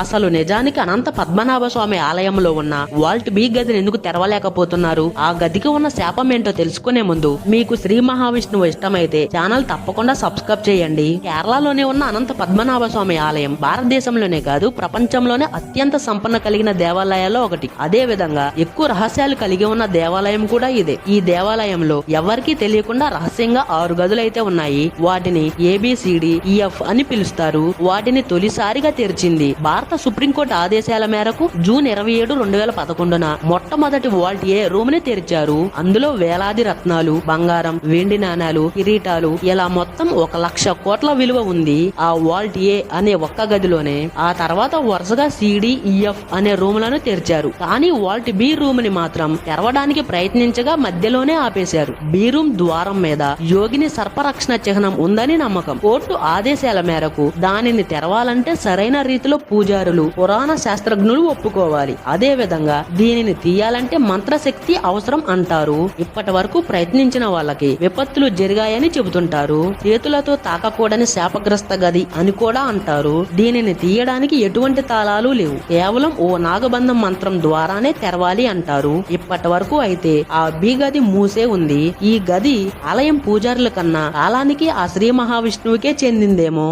అసలు నిజానికి అనంత పద్మనాభ స్వామి ఆలయంలో ఉన్న వాల్ట్ బి గదిని ఎందుకు తెరవలేకపోతున్నారు? ఆ గదికి ఉన్న శాపం ఏంటో తెలుసుకునే ముందు మీకు శ్రీ మహావిష్ణువు ఇష్టమైతే ఛానల్ తప్పకుండా సబ్స్క్రైబ్ చేయండి. కేరళలోనే ఉన్న అనంత పద్మనాభ స్వామి ఆలయం భారతదేశంలోనే కాదు ప్రపంచంలోనే అత్యంత సంపన్న కలిగిన దేవాలయాల్లో ఒకటి. అదే విధంగా ఎక్కువ రహస్యాలు కలిగి ఉన్న దేవాలయం కూడా ఇదే. ఈ దేవాలయంలో ఎవరికీ తెలియకుండా రహస్యంగా 6 గదులైతే ఉన్నాయి. వాటిని ABCDEF అని పిలుస్తారు. వాటిని తొలిసారిగా తెరిచింది భారత సుప్రీంకోర్టు ఆదేశాల మేరకు జూన్ 27, 2011 మొట్టమొదటి వాల్ట్ ఏ రూమ్ ని తెరిచారు. అందులో వేలాది రత్నాలు, బంగారం, వెండి నాణాలు, కిరీటాలు ఇలా మొత్తం 1,00,000 కోట్ల విలువ ఉంది ఆ వాల్ట్ ఏ అనే ఒక్క గదిలోనే. ఆ తర్వాత వరుసగా CDEF అనే రూములను తెరిచారు. కానీ వాల్ట్ బి రూమ్ ని మాత్రం తెరవడానికి ప్రయత్నించగా మధ్యలోనే ఆపేశారు. బి రూమ్ ద్వారం మీద యోగిని సర్పరక్షణ చిహ్నం ఉందని నమ్మకం. కోర్టు ఆదేశాల మేరకు దానిని తెరవాలంటే సరైన రీతిలో పూజారులు, పురాణ శాస్త్రజ్ఞులు ఒప్పుకోవాలి. అదే విధంగా దీనిని తీయాలంటే మంత్రశక్తి అవసరం అంటారు. ఇప్పటి వరకు ప్రయత్నించిన వాళ్ళకి విపత్తులు జరిగాయని చెబుతుంటారు. చేతులతో తాకకూడని శాపగ్రస్త గది అని కూడా అంటారు. దీనిని తీయడానికి ఎటువంటి తాళాలు లేవు. కేవలం ఓ నాగబంధం మంత్రం ద్వారానే తెరవాలి అంటారు. ఇప్పటి వరకు అయితే ఆ బి గది మూసే ఉంది. ఈ గది ఆలయం పూజారుల కన్నా కాలానికి ఆ శ్రీ మహావిష్ణువుకే చెందిందేమో.